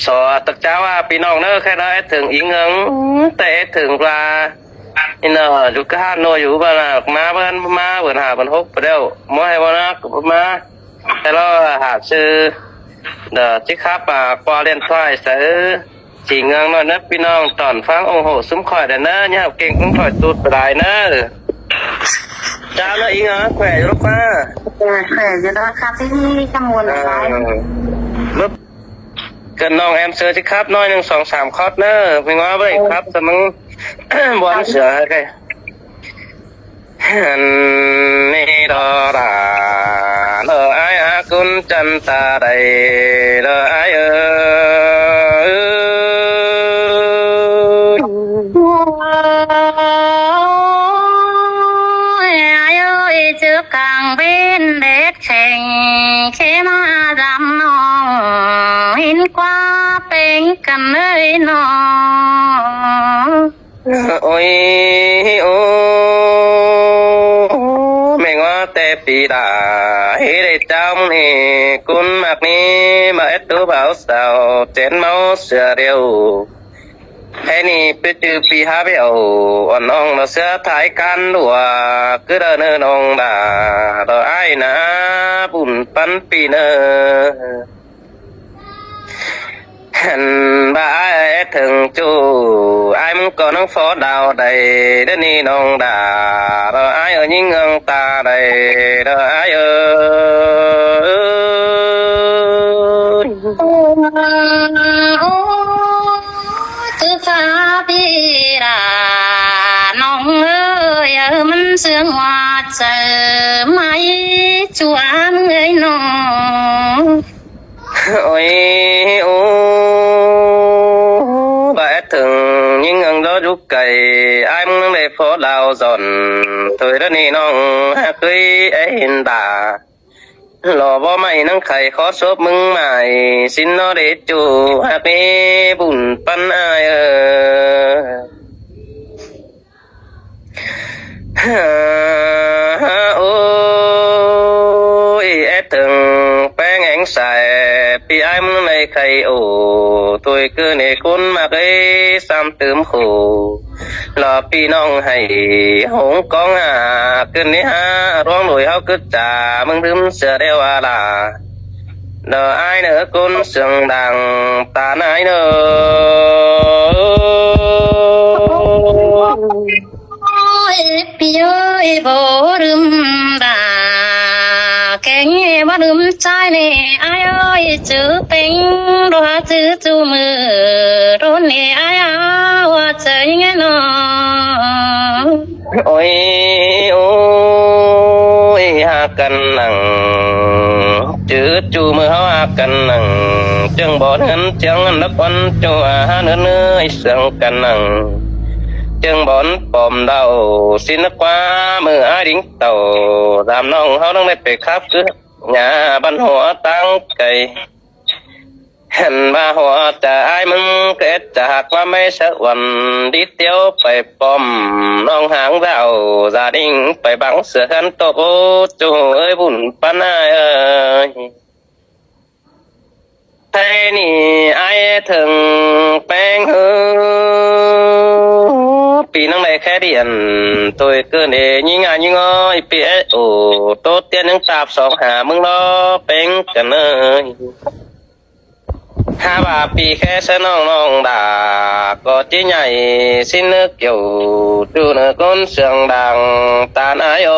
สอตักเจ้าว่าพี่น้องเนอะแค่ได้ถึงอีเงิงแต่ถึงปลาอินเนอร์อยู่ก้าโนอยู่บ้านมาเบิ้นมาเบิ้นหาเบิ้นฮกไปเดียวมวยวันนักมาแต่เราหาซื้อเด้อที่ครับกว่าเล่นถ้อยซื้อจีเงิงน้อยนะพี่น้องตอนฟังโอ้โหซุ้มข่อยเด้อนะเนี่ยเก่งซุ้มข่อยตูดไปได้นะเจ้าเนอะอีเงิงแขวอยู่ลูกมาแขวนอยู่นะครับที่จำนวนอะไรบึ๊บกันน้องแอมเสือสิครับน้อย1 2 3คอร์สเนอร์เป็นง้อไปครับแต่มึง บอลเสือไงนี่ดอดาเลอไออากุนจันตาใดเลอไอtrước càng bên đét khèn khi mà dám nòng hin qua bên cầm nơi nó ôi ô mẹ ngó tê pì đà hí đây trong thì cún mặc ni mà ít tú bảo sao chén máu sửa đều thế ni bây giờ pì há béo on ông nó sửa thái can đùa cứ đờ nơ nong đà đờ ai na bùn pan pì nơ bà thường chủ ai muốn có nó phó đào đầy đất ni nong đà đờ ai ở những ngân ta đầy đờ ai từ xa đi ra nong ơi mình sương hoa chờ mai chúa người nó ôi ô bà thường những ngân đó rút cày ai muốn để phó đào giòn thôi đất ni nong cưới ấy hiện đà lò bó mày nắng khẩy khó xốp mưng mày xin nó để chủ hạt bê bùn pan ai ôi ép từng bé ngánh xài vì ai mưng này khẩy ổ tôi cứ nề cún mà cái xăm tướm khổ lò pi nong hay hống con cứ nề ha roang nổi hao cứ trả mưng đếm sửa đeo là nợ ai nữa cún sừng đằng tàn ai nữa pi ơi bố đừng đà cái nghe bố đừng trai nè ai ơi chữ tính đoá chữ chú mơ rôn nè ai hoa chơi nghe nó ôi ôi ha cần nằng chữ chú mơ ha cần nằng chân bỏ hắn chân đất quan cho ha nữa nữa sương cần nằng chân bón bòm đầu xin nó qua mưa ai đính tàu làm nông hao đang để khắp cứ nhà ban hoa tăng cây hẹn ba hoa trả ai mừng kết trả hạt qua mấy sợ quần đi tiêu phải bòm nông hàng vào gia đình phải bằng sửa khăn tổ chú ơi bùn pan ai ơi thế ni ai thường bén hư vì năng này khé điện tôi cứ để như ngà như ngói bịa ồ tốt tiên những tạp sóng hà mừng lo bén cần ơi ha bà bị khé sẽ nong nong đà có chí nhảy xin nước kiểu chú nửa con sườn đằng tàn ai ơi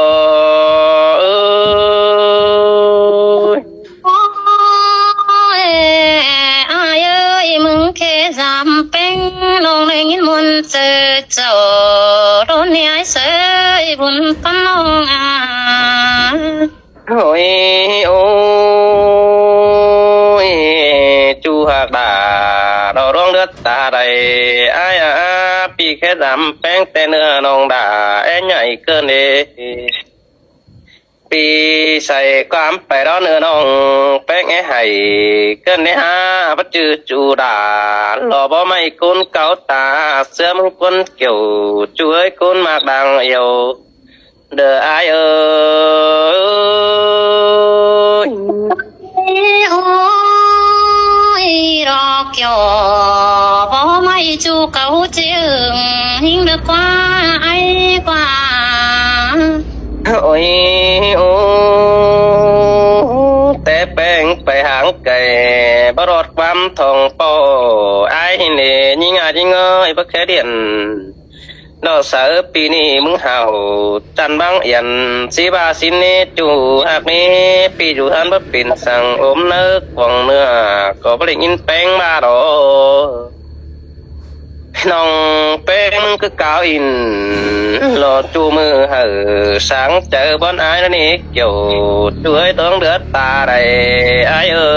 ai ơi mừng khé giảm bén nong lên muôn giờ chờ đón ai sơi buồn pan nong ôi ôi chú hạc đà đò rong đất ta đầy ai bị khé giảm bén tên nửa nong đà em nhảy cơn điปีใส่ความไปร้อนเนื้อนองแป้งให้เกินในห้าปัจจุจูดาหล่อบ่ไม่กุนเกาตาเสื้อมึงกุนเกี่ยวช่วยกุนมากดังเอียวเด้ออายเอ้ย ôi rò kiểu bó may chu cấu chữ hình được qua ai qua โอ้ยโอ้แต่แป้งไปหางไก่บรอดความทองโปไอ้เนี่ยยิ่งอายิ่งเงยบักแค่เดียนดอกเสือปีนี้มึงเห่าจันบังเอียนสีบาสินนี้จูหากนี้ปีอยู่ทันบ่เป็นสั่งอมเนื้อขวางเนื้อก็บ่ได้ยินแป้งมาดอกน้องแป้งคือเก่าอินรอจูมือเห่อsángเจอบอนไอ้แล้วนี่เกี่ยวด้วยต้องเดือดตาใดไอ้เอ้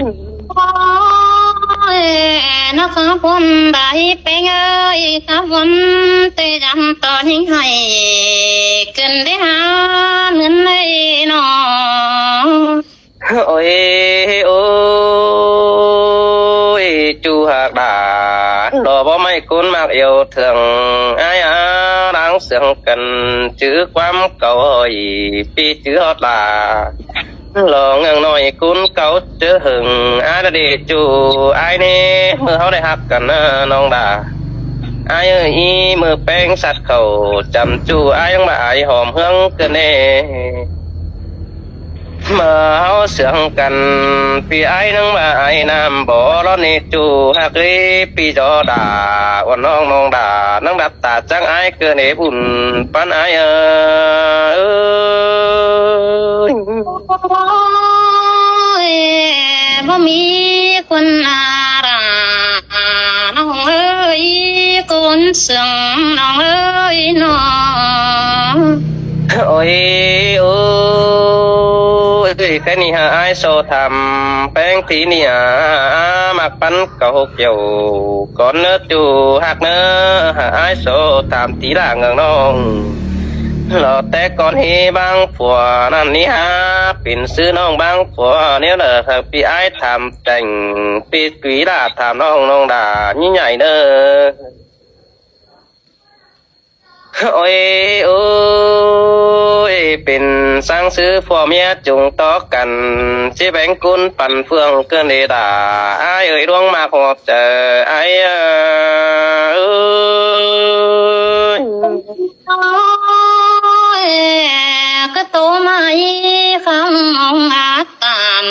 ย ôi nó có quân đại bên ơi có quân tê đâm to những hay cần để há ngân đây nó โอ้ยโอ้ยจูหากด่านรอบ่ไม่คุ้นมากเอวเถื่องไอ้อาดังเสียงกันจื้อความเก่าอีปีจื้อฮอดลารอเงืองน้อยคุ้นเก่าเจอหึงอาดดีจูไอ้นี่เมื่อเขาได้ฮักกันนะน้องด่าไอ้เอ้ยอีมือแป้งสัตว์เขาจำจูไอ้ยังมาไอ้หอมเฮืองเกินเน่ mà áo sướng cần vì ai nâng mà ai nam bỏ lo nê chu hạc lý vì cho đà còn non non đà nâng đặt tà chẳng ai cơ nê bùn pan ai ơi ôiบ่มีคนอาราน้องเอ้ยคนเสื่องน้องเอ้ยน้อง ôi ôi cái này hả ai so thầm bén tí nè mặc bánh cầu kiểu con nước chu hạt nữa hả ai so thầm tí là ngừng non lọ té con hi băng phùaนั่นนี่ฮะเป็นซื้อน้องบางผัวเนี่ยเด้อครับพี่ไอ้ทำแต่งพี่กุยด่าทำน้องน้องด่ายิ่งใหญ่เด้อโอ้ยโอ้ยเป็นสร้างซื้อผัวเมียจุงต่อกันสิแบ่งกุนปั่นเฟืองเกินเลยด่าไอ้เอ้ยดวงมาหอบเจอไอ้เอ้ย ôi cái tổ mày không mong ác tàn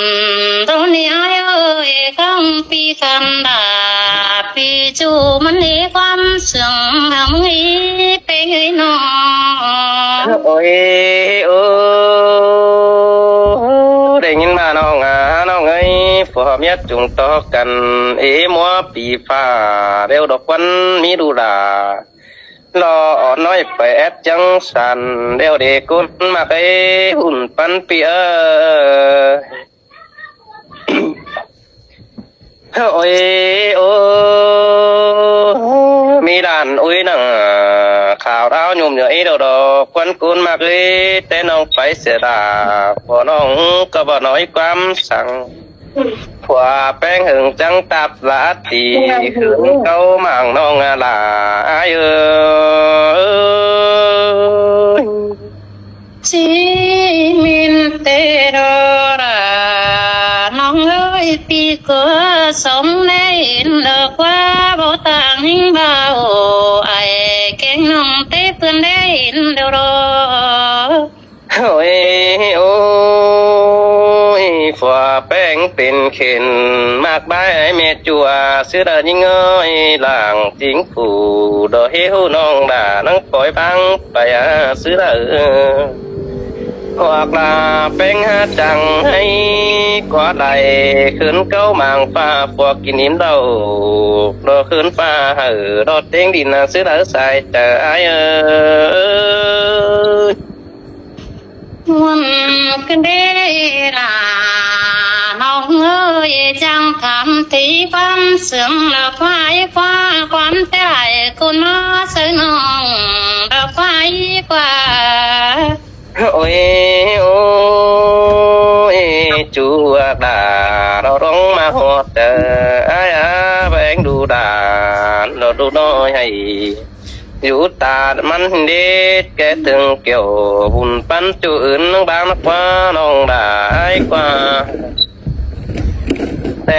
đâu nè ai ơi không pi không đà pi chu mình đi quan sương không nghĩ bên người nó โอ้ยโอ้ได้ยินมาน้องน้องเอ้ยผัวเมียจุงต่อกันมัวปีฟ้าเร็วดอกวันมีดูดารออ่อนน้อยไปแอดจังสันเร็วเด็กกุนมาไปหุ่นปันปีโอ้ยโอ้มีด่านอุ้ยนังข่าวร้าวยุ่มเหนื่อยดอกดอกควันกุนมากเลยแต่น้องไปเสียดาพอน้องก็บ่น้อยความสั่งผัวแป้งหึงจังตับละตีหึงเก้ามั่งน้องลาอายเอ้ย chỉ mình tê đô ra nong ơi pi cửa sống nên được qua bảo tàng hình bao ai kén nong tê cơn đến đâu đó โอ้ยโอ้ยฝัวแป้งเป็นเข็นมากบายไอเมจัวซื้อดายิ่งเอ้ยหลังจิงผู้ดอเฮหูน้องด่านังปล่อยพังไปซื้อดาขวากลาแป้งหาจังให้ขวาไหลขึ้นเก้ามังฟ้าพวกกินหิมเดาดอขึ้นฟ้าดอเต้งดินซื้อดาใส่เจอไอเอ้ย muôn cái đê là nong ơi chẳng cảm thấy quan sướng là phải qua quan thế lại con nó sẽ nong là phải qua โอ้ยโอ้ยจูด่าเราร้องมาหอดเจอไอ้แบงดูด่าเราดูน้อยให้อยู่ตามันเด็ดแกถึงเกี่ยวบุญปันจูอื่นน้องบางนักว่าน้องด่าไอ้กว่า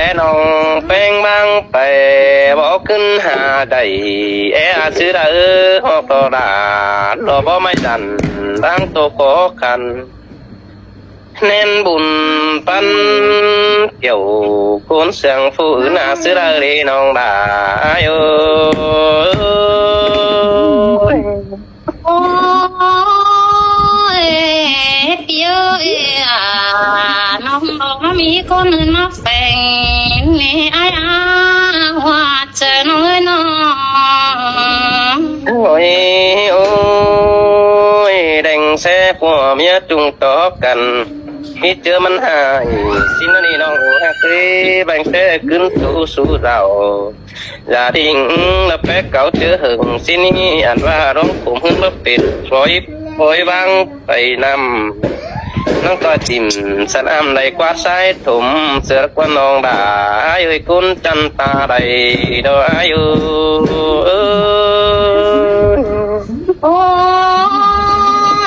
แต่น้องแป้งบางไปบอกขึ้นหาได้ซื้อได้หอกตอดารอบ่ไม่ดันตั้งตัวขอกันเน้นบุญปันเกี่ยวคนเสียงผู้อื่นซื้อได้เลยน้องดาเอ้ย โอ้ยพี่เอ้ยน้องบอกว่ามีคนอื่นมาแฝงนี่ไอ้ว่าเจอน้อยน้อง โอ้ยโอ้ยแดงแซ่ผัวเมียจุงต่อกันมีเจอมันหายสินนี่น้องฮักเอ้แบ่งแซ่ขึ้นตู้สู่เราอย่าทิ้งละแป๊กเก่าเจอหึงสินี่อันว่าร้องผมขึ้นมาปิดปล่อยบางไปนำน้องก็จิ้มสนามในกวาดสายถมเสือกว่าน้องด่าเอ้ยคุณจันตาใดดอกอายุเอ้ย โอ้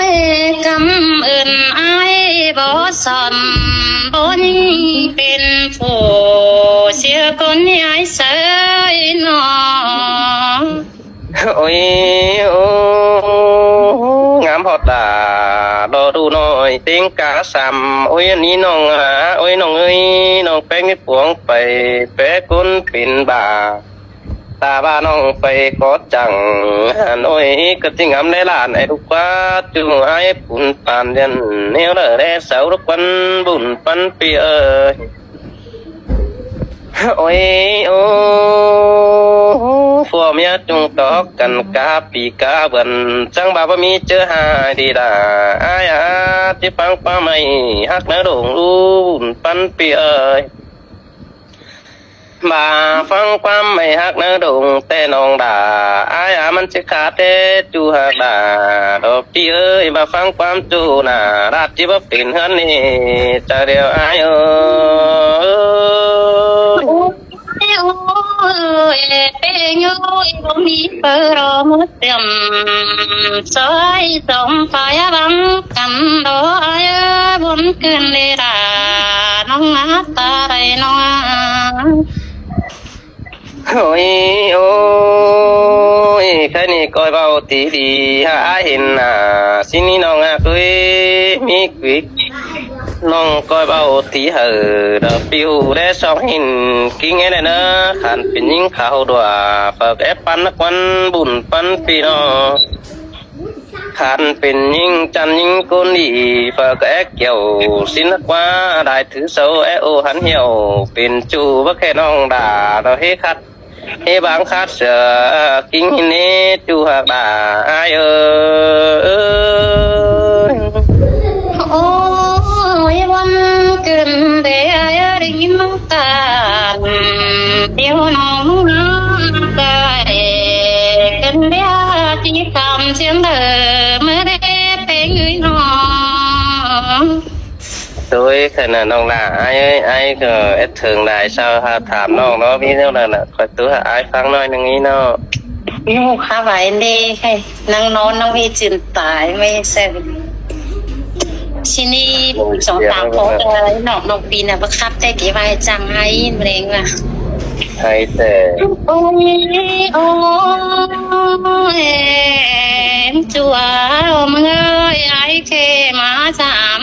ยกำอื่นไอ้บ่สอนบ่ยิ่งเป็นผู้เสียคนใหญ่เสยน้อง โอ้ยโอ้งามพอตาดอดูหน่อยเต็งกาสามโอ้ยอันนี้น้องโอ้ยน้องเอ้ยน้องแป้งนี่ปวงไปแป้กุนเป็นบ่าตาบ้าน้องไปกอดจังโอ้ยก็จิงงามในลานไอ้ลูกว่าจุงไอ้ปุ่นปานเดินเนี้ยเลยได้เสาลูกปันบุญปันปีเอ้ยโอ้ยโอ้ผัวเมียจุงตอกกันกาปีกาเบิ่นจังบ่ามีเจอหาดีดาอายที่ฟังป้าไม่ฮักนะดงรู้บุญปันปีเอ้ยมาฟังความไม่ฮักนะดงแต่น้องด่าอายมันจะขาดแต่จูฮักด่าดอกพี่เอ้ยมาฟังความจูน่ะราดที่ว่าเป็นเฮือนนี่จะเดียวอายเอ้ย โอ้ยเป็นโอ้ยบ่มีเปอรอมุดเต็มซอยสองฝ่ายบังกันดอยบนเกินเลยดาน้องนาตาไรน้อง โอ้ยโอ้ยแค่นี้ก็เบาตีดีหาเห็นสินี่น้องเคยมีกวิกน้องก็เบาตีเหอดอกปิวได้สองหินกิ้งไงเนอะขันเป็นยิงเขาดัวเปิดแอปปันนักวันบุญปันปีนอขันเป็นยิงจันยิงกุนดีเปิดแอเกี่ยวสินักว่าได้ถือเสาโอหันเหี่ยวเป็นจูว่าแค่น้องด่าเราเฮคัดบางคาดเสือกิ้งหินนี้จูหักด่าอายโอ้ยวันเกินเดียริมตาเดียวน้องน้ำใจกันเดียจีคำเสียงเธอเมื่อได้เป็นเงยน้อง tôi khả năngน้องล่ะaiก็ถึงได้เศร้าถามน้องเนาะพี่เท่านั้นน่ะคอยตัวไอ้ฟังหน่อยนึงนี้เนาะ อยู่ขาไหวเด้ให้นั่งนอนนั่งมีจินตายไม่เสร็จทีนี้สองสามคนเลยน้องปีน่ะบังคับแต่กี่ใบจังให้เรงว่ะ ให้แต่ โอ้ยโอ้ยจัวเมื่อไอ้เคมาสาม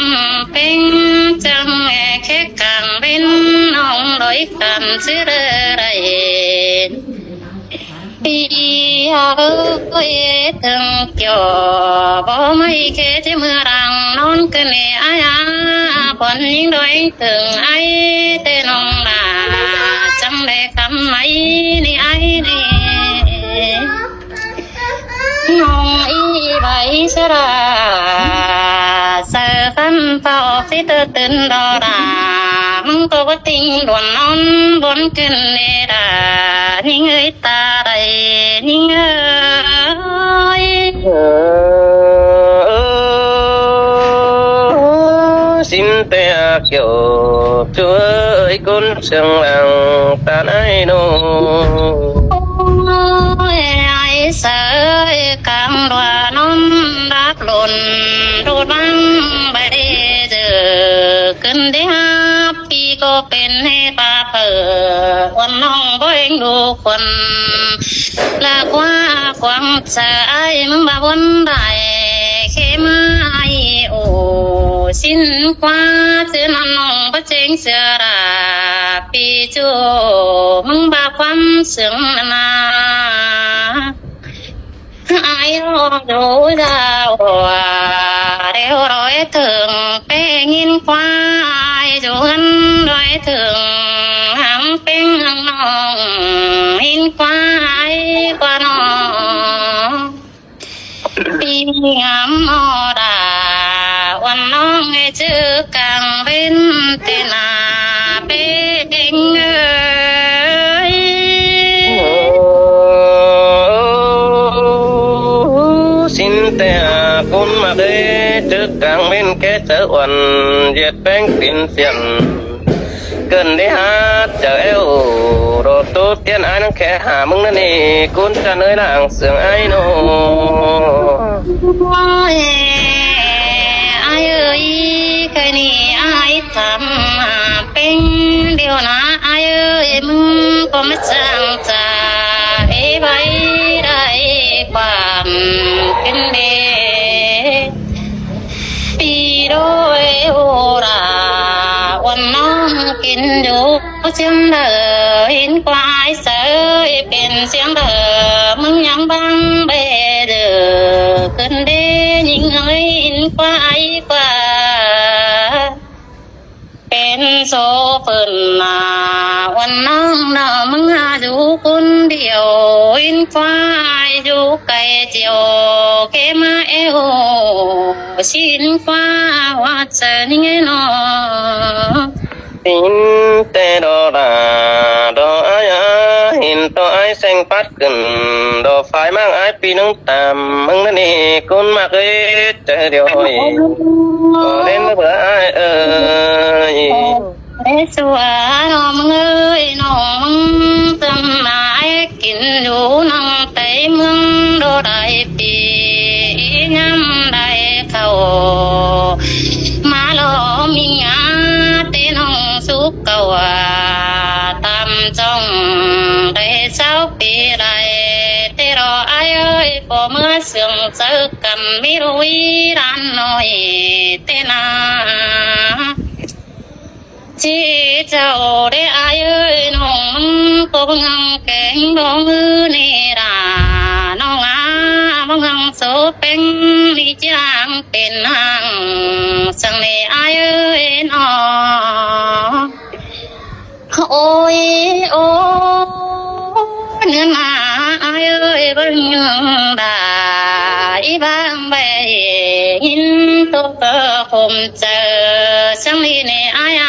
เป็นจังแค่กังเป็นน้องลอยกันซื้ออะไรปีเอ้ยถึงเกี่ยวบ่ไม่แค่จะเมื่อรังนอนกันเลยอาญาปนยิ่งโดยถึงไอ้แต่น้องลาจำได้คำไหมนี่ไอ้นี่น้องอีใบสระเสือฟันเป่าฟิตตื่นดอรามึงก็ว่าติงหลวนนอนบนขึ้นเลยดานิ่งเอ้ยตาใดนิ่งเอ้ย xin te kiểu chúa ơi con sương làng ta ai đâu โอ้ยไอ้เสยกลางดวน้อมรักหล่นรูดบังไปได้เจอขึ้นได้ห้าปีก็ เป็นให้ปาเปิดวันน้องบ่เองดูคนลากว่าความใจมึงบ่วนได้เคมาโอ้สิ้นกว่าเสือน้องบ่เจงเสือราปีจูมึงบ่ความเสื่องนาai rồi đào hòa đeo rồi thường pe nhìn qua ai dù anh rồi thường hàm pin hằng nòng nhìn qua ai qua nó đi ngắm mò đà quan nó nghe chữ càng bên tên là pe đinh ơi xin te cún mà ghê trước càng bên kế sở uẩn diệt bánh tin xiên cần đi hát chờ eo đồ tốt tiên ai năng khẽ hạ mừng nè nì cún cha nơi làng sương ai nô ôi ai ơi cái này ai thầm bên điều là ai ơi mừng có mất sang trà ê bay đâyความเป็นเดปีโดยโอราวันน้องกินอยู่เสียงเดินเห็นควายเสยเป็นเสียงเดินมึงยังบังเบเดือขึ้นเดยิงเอ้ยเห็นควายกว่าเป็นโซเปินนาวันน้องน่ะมึงหาอยู่คนเดียวอินควายอยู่ไกลเจียวแค่มาเอวสินควาว่าจะนี่ไงน้อ tin te đo là đo ai hin to ai xanh phát cần đo phải mang ai pi nâng tạm mừng nè nè con mặc ấy trời điều hỏi đến bữa ai ơi ê xua nó mừng ơi nó mừng tâm ai kín đủ nâng tay mừng đô đại pi nhắm đại khẩu mà lo mình tên hồng xúc cầu tam trong để sao bị lại thế rồi ai ơi có mưa sương sơ cầm mi rui ran nói tên chỉ cháu để ai ơi nong có ngang kén đong nè ra nong mong ngang số pen đi chang pen hàng sang nè ai ơi nó ôi ôi nên ai ơi vẫn đại bang bè nhìn tôi hôm chờ sang đi nè ai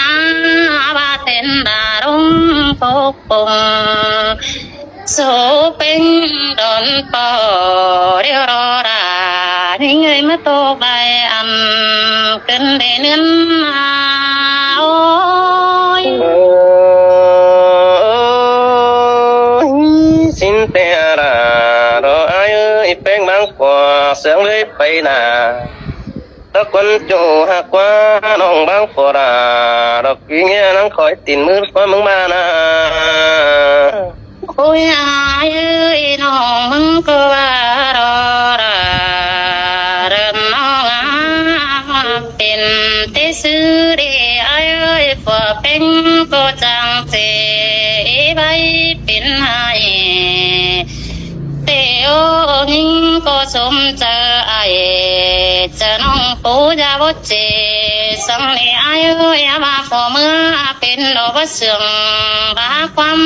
ba tên đà đông phục cùng số bên đón bỏ đeo đò đà những người mất tô bài ăn cân để nên ôi xin te ra đó ai ơi bên mang quả sương lấy bay nà đó quân chủ hạ qua nòng băng phò đà đó quý nghe nắng khỏi tin mưa qua mừng ba na ôi ai ơi nó mừng cơ ba đó ra nóเป็นเตซื้อเดai ơi phò bên cô chẳng thể bayเป็นให้ Teo nhưng có sum chờ ai chờ nong phú gia bố chế sang lì ai ơi ba phò mưa bên đồ bất sương ba quăm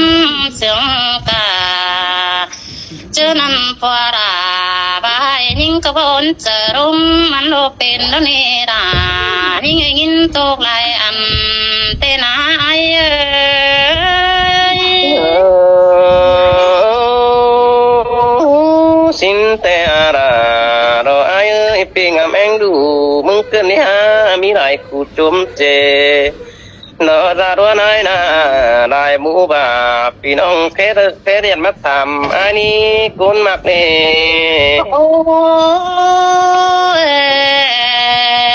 sương cả chưa nằm phò đà ba nhưng có bốn chờ rung ăn đồ bên đó nè đà nhưng người nhìn tục lại ăn tên ai ơi xin te ra đó ai ơi pi ngam anh đủ mừng cơn đi ha mi lại cụ chôm chê nó ra đua nói na lại mũ bà pi nong phê điện mắt thầm ai ni côn mặc nè ôi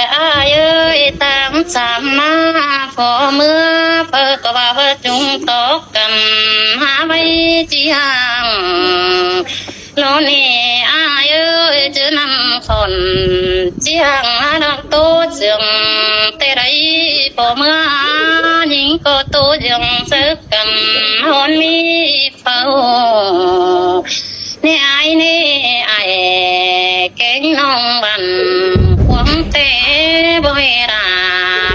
ai ơi tang ำสามมาพอเมื่อเพิกก็ว่าเพิจุงตกกันหาไว้จีห่างโลนี่อายเอ้ยเจอนำคนจีห่างหาดอกโตเจียงเตไรพอเมื่อยิงก็โตเจียงซึกกันหอนมีเฝ้านี่ไอ้แกงน้องบันควงเตะบ่ให้รา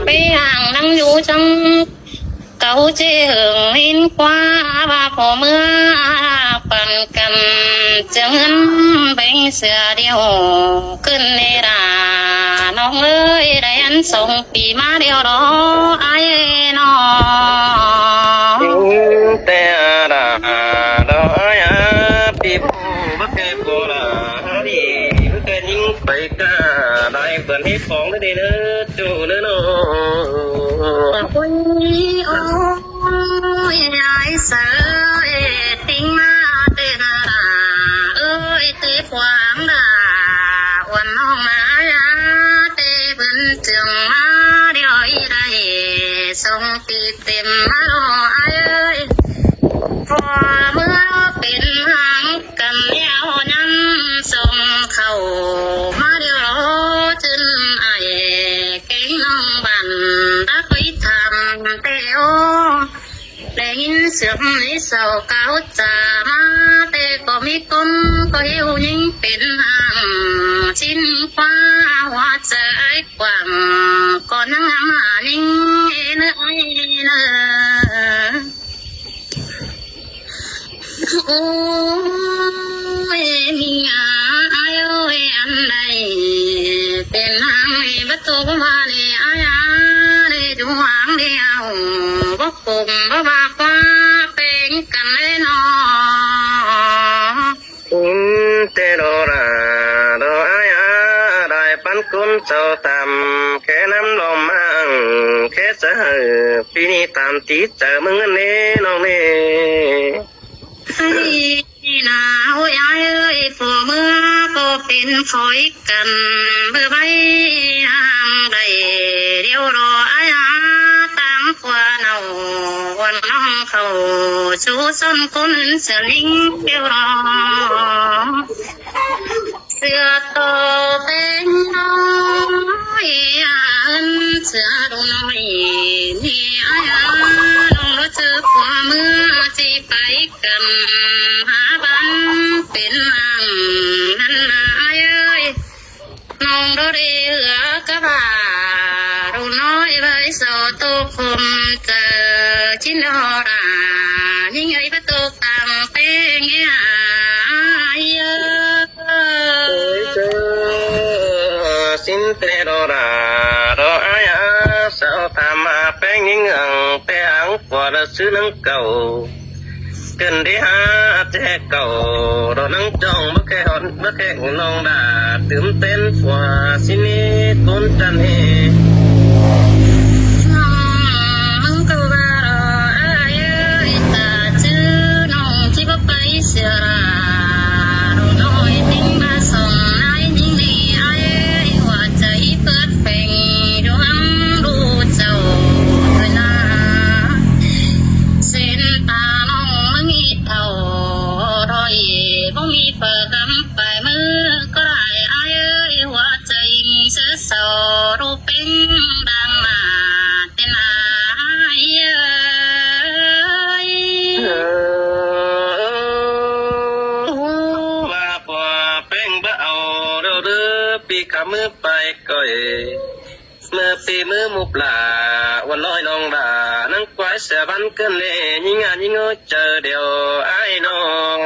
ไปห่างนั่งอยู่จังเก่าเจหึงหินกว่าว่าพอเมื่อปันกันจะเงินแบ่งเสือเดียวขึ้นในราน้องเอ้ยได้อันส่งปีมาเดียวรอไอ้น้อง แต่ดาดอยปีผู้บักแก่โบราณดีบักแก่ยิงไปกาได้เปิดให้ของได้เด้อจูเด้อเนาะ โอ้ยโอ้ยยายเสือติ้งมาเตนาดาเอ้ยเตะขวางดาวันน้องมายาเตะบึนจึงมาเดียวอีได้ส่งตีเต็มมาโลไอ้เอ้ยพอเมื่อเป็นหางกันยาวนั้นส่งเข้ามาเดียวรอจนไอ้เก่งน้องบันรักไว้ทำเตโอได้ยินเสียงไอ้เสาเก่าจ่ามาแต่ก็มีคนก็เหี่ยวยิ่งเป็นหางชิ้นฟ้าหัวใจกว้างก่อนนั่งหานิ่งเนื้อไอ้เนื้อ โอ้ยมีอายโอ้ยอันใดเป็นหางประตูมาเนี่ยอายเนี่ยจวงเดียวบ่ปุ่มบ่บากว่าเป็นกันเลยนอ แต่ดอราดออายได้ปันคุณเจ้าตำแค่น้ำลมมังแค่เสือปีนี้ตามตีเจอมึงเน่น้องเน่ นาโอ้ยอายเอ้ยผัวเมื่อก็เป็นคอยกันเบื่อใบห่างใดเดียวรออายตามกว่าเนาวันน้องเขาชูส้นคนเสือลิงเดียวรอเสือโตเป็นน้อยอันเสือดูน้อยนี่อายน้องรู้จักผัวเมื่อสิไปกันหาบ้านเป็นอังนั่นนะเอ้ยน้องรู้ดีเหลือกะบ่ารู้น้อยใบโซตุคมเจอชินหอรายิ่งไอ้ประตูต่างเป็นเงี้ยเยอะ เจอสินแต่ดอราดออายสาวตามมาแป้งยิงอังแป้งกว่าซื้อนังเก่าเกินได้หาแจกเก่าเรานั่งจ้องบ่แค่หอนบ่แค่น้องดาตื่นเต้นฝัวสินี้ต้นจันเฮ มึงก็ว่าเอ้ยตาชื่อน้องที่บ่ไปเสียราดูน้อยทิ้งมาส่งนายยิ่งดีเอ้ยหัวใจเปิดเพ่งดวงดูเจ้าด้วยนะเส้นตาน้องมึงอีเท่ารอยบ่มีเปิดกำไปมือก็ได้เอ้ยหัวใจเสือเศร้ารูปเป็นดังมาเต้นอาเอ้ย ว่าพอแป้งบ่เอาเด้อเด้อปีขามือไปก่อยเมื่อปีมือมุปลาวันลอยน้องดานั่งควายเสียบันเกินเลยยิงงานยิงเงยเจอเดียวไอ้น้อง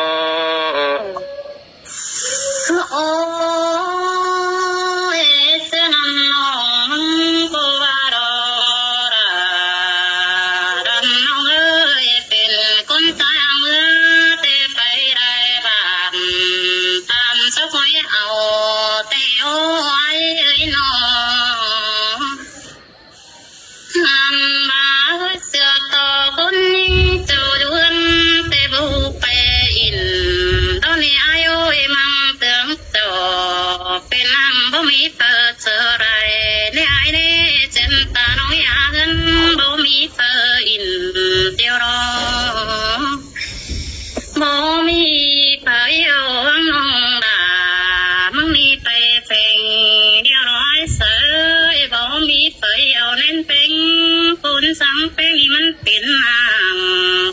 โอ้ยเส้นน้องก็ว่าดอราดันน้องเอ้ยเป็นคนตายเมื่อเตะไปได้บ้านตามสักหอยเอาแต่โอ้ยน้อง มาเสือต่อคนยิงเจ้าดวนเตบูไปอินตอนนี้อายุมังเตืองต่อ นสังเป็นนี่มันเป็นนาง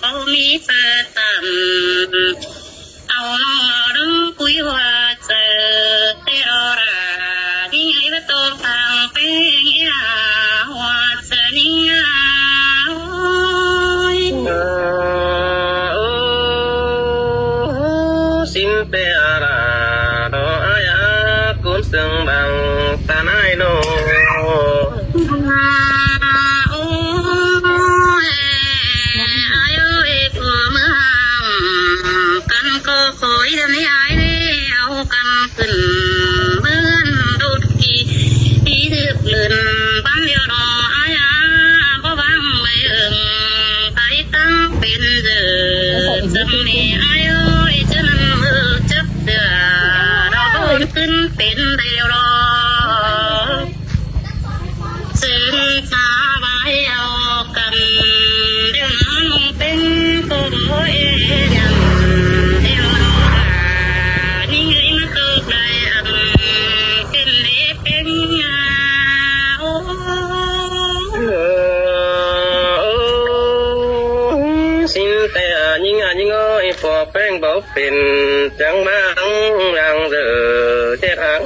เขามีเสือต่ำเอาน้องดึงคุยว่าเจอเตอราที่ไงว่าตัวพังเป็นยาว่าเจอนี่ยาxin pe ra đó ai cũng sương bằng ta nai nô khối đêm nay ai đi ao cầm cần bươn đốt kỳ đi được lượn bắn điều đó ai có vang mây ừng tay tăng bên giờ dầm này ai ơi chứ nằm mơ chấp đưa đó bônขึ้นเป็นเดียวรอซึ่งตาใบเอากันเดี๋ยวนั้นเป็นตัวเองxinแต่ยิ่งยิ่งเอ้ยพอแป้งเบาเป็นจังบ้างรังเดือเจ็ดหาง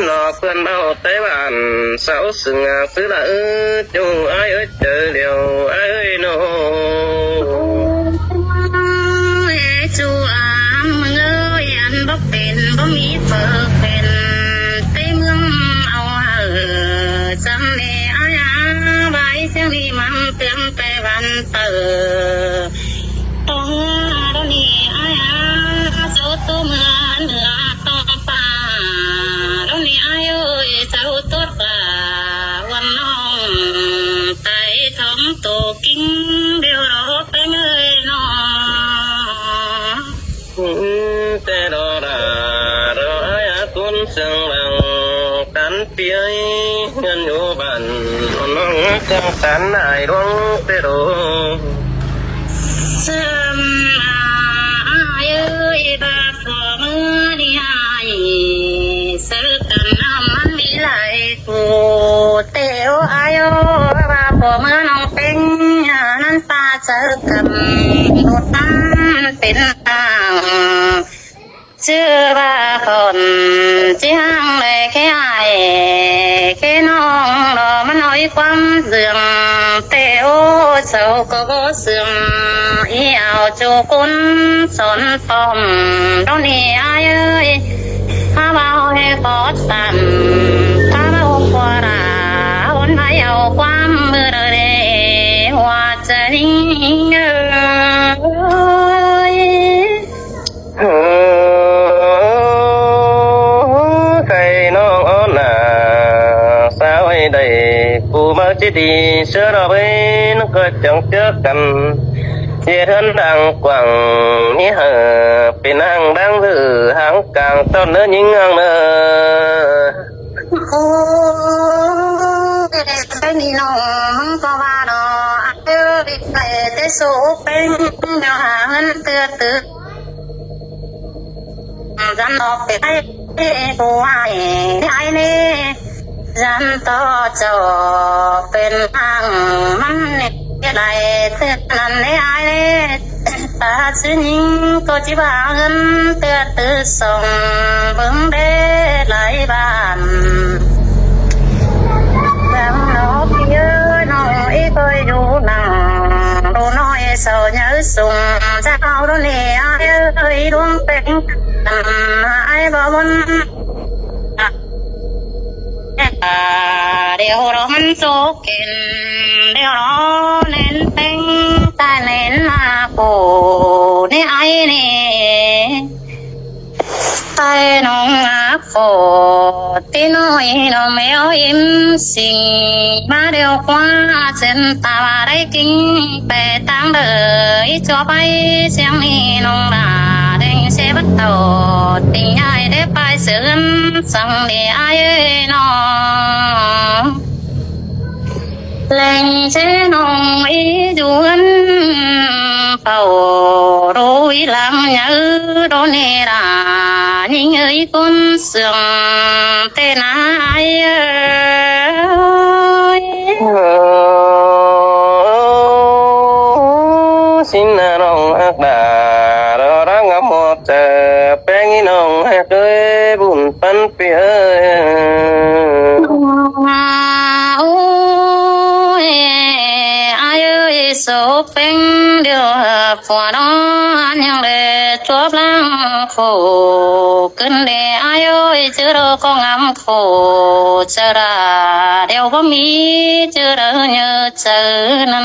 หลอกเพื่อนเบาไต้หวันเสาสึงซื้อละจูไอ้เอ้ยเจอเดียวไอ้เอ้ยโนจูมึงเอ้ยอันบ่เป็นบ่มีเปิดเป็นเต้เมืองเอาจำเนอาญาใบเสียงดีมันเตือนไปวันเตอต้องตอนนี้อาญาเจ้าตัวเมืองเหนือต่อป่าตอนนี้อายุเจ้าตัวป่าวันน้องไต่ท้องโตกิ้งเดียวเราไปเงยน้อง แต่รอรอไอ้คุณซึ่งบังกันเปียเงินอยู่บ้านน้องจังสันไอ้ดวงเตโรจำอายุบาพอมือนี่หายซื้อกันน้ำมันมีหลายกูเตียวอายุบาพอมือน้องเป็นนั้นตาเจอกันดูตั้งเป็นต่างชื่อว่าคนจีฮังเลยแค่ไอ้แค่น้องรอมันน้อยความเสื่อมเตโอเจ้าก็บ่เสื่อมอีเอาจูกุนสนฟอมตรงนี้ไอ้เอ้ยข้าบ่าวให้กอดตันข้าบ่าวกว่าราวันไหนเอาความมือเร่ว่าจะนิ่งเอ้ยใครน้องอ้อนสาวไอ้ใดกูมาจิดีเชื่อเราไปนึกก็จังเจอกันเสียเทินดังกว่างนี่เหอเป็นนางดังหรือหางกลางต้นเนื้อยิงงเนื้อโอ้เป็นนี่น้องก็ว่าดอกเอ้ยไปแต่สูเป็นเดี๋ยวหาเงินเตือนตึกจันออกไปให้กูไอ้นี่จันต่อจอเป็นทางมันเนี่ยไรเตือนนั่นไอ้นี่ตาซื้อนิ่งก็จีบเงินเตือนตึกส่งเบิ่งได้หลายบ้านดังน้องพี่เอ้ยน้องอีเคยดูหนังดูน้อยเศร้าเนื้อสุ่มจะเอาตรงนี้เอ้ยดวงเป็นไอ้บ่บนเดี๋ยวเรามันโจกินเดี๋ยวเราเน้นเป็นตาเน้นมาปูนี่ไอ้นี่ไอ้น้องอาโฟตีน้อยน้องแมวยิ้มสิงมาเดียวกว่าเส้นตาได้กินไปตั้งเดือยจ่อไปเสียงนี้น้องด่าเด้งเสบัดโตติงใหญ่ได้ไปเสื่อมสั่งเดียไอ้น้องแหล่งเจ้น้องอีจวนเฝ้ารวยหลังยืดโดนเนรายิ่งเอ้ยคนเสื่อมเตนาย xin nong hạc đà đó ra ngắm một tờ bé nghĩ nong hạc ơi buồn phân phía ôi ai ơi số phanh điều phò đó nhưng để chuốc lăng khổ cơn để ai ơi chưa đâu có ngắm khổ chờ ra đều có mi chưa đâu nhớ chờ nè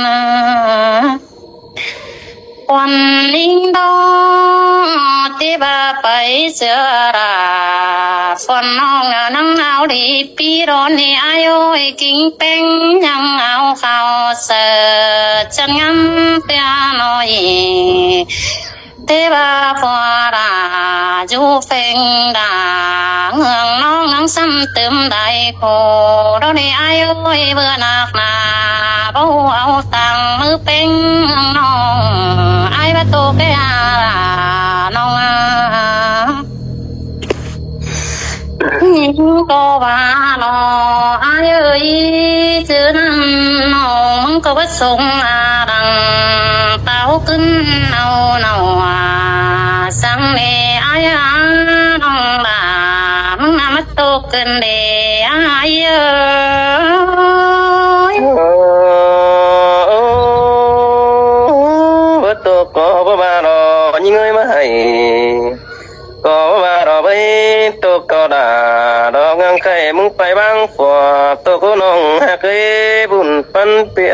quan linh đó tí ba bảy giờ ra phần nong nắng áo đi pi đón đi ai ơi kinh beng nhang áo khao sợ chân ngắm piano gì thế ba phò ra du phèn đà ngưỡng nong nắng xăm tươm đại khổ đó đi ai ơi vừa nạc nà bầu áo tàng mưa beng nong ai bắt tô cái nong những cô bà nó ai ơi chứ nó có bất sung đằng tao cưng nào nào sáng nè ai nong là mất tô cưng để ai ơi bất tô có ba đó những người mà hay có ba đó bây tô có đà đó ngang khay mung phải băng phò tô có nong hạc ơi buồn phân phía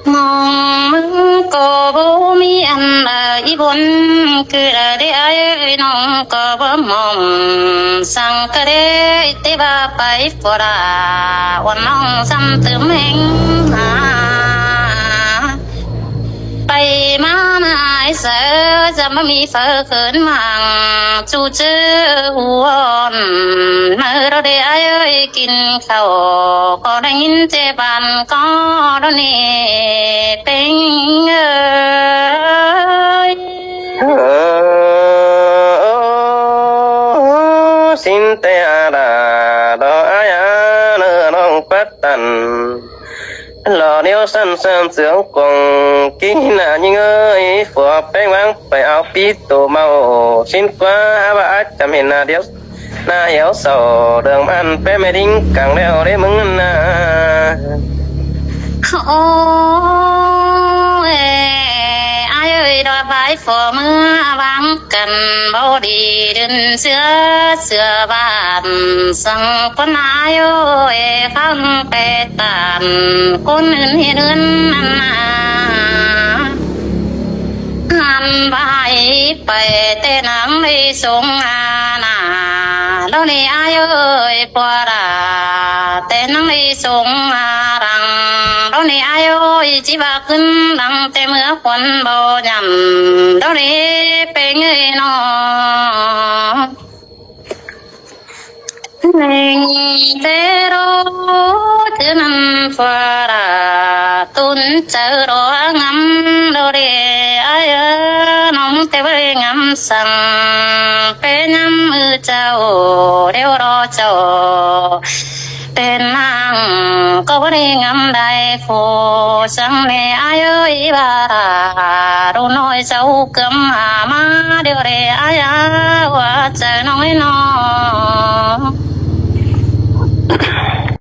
mong có bố mi ăn ý bốn cứ là để ai nong có bố mong sang cái đấy tế ba bảy phò đà quan nong xăm tươm hình bay má ai sợจะไม่มีเฟอเขินมังจูเจอหัวเมื่อเราได้ไอ้กินข้าวก็ได้ยินเจ็บันก็เราเนี่ยเป็นxin te đà đó ai nơ nong phát tần lò điêu sân sân sướng cùng kỹ là những ơi phù bánh vắng phải áo pí tổ màu xin qua bà chăm hiện là điêu na hiểu sầu đường ăn bé mê đinh càng đeo để mừng na ôi ai ơi đòi vai phò mưa vắng cần bao đi đừng xưa bàn sang con ai ơi không bê tàn con hiền ơn ăn vai bề tên nắng đi xuống nà đó đi ai ơi qua đà tên nắng đi xuống rằng đó đi ai ơi chỉ bà cưng đằng tên mưa quần bao nhầm đó đi bên người nó mình thế đó thứ năm qua đà tuôn chờ đó ngắm đó đi ai nóng té với ngắm sang bé nhắm mưa trâu đeo đó trâu tên nàng có đi ngắm đại phô chẳng lẽ ai ơi bà đâu nói cháu cấm má điều để ai quá trời nói nó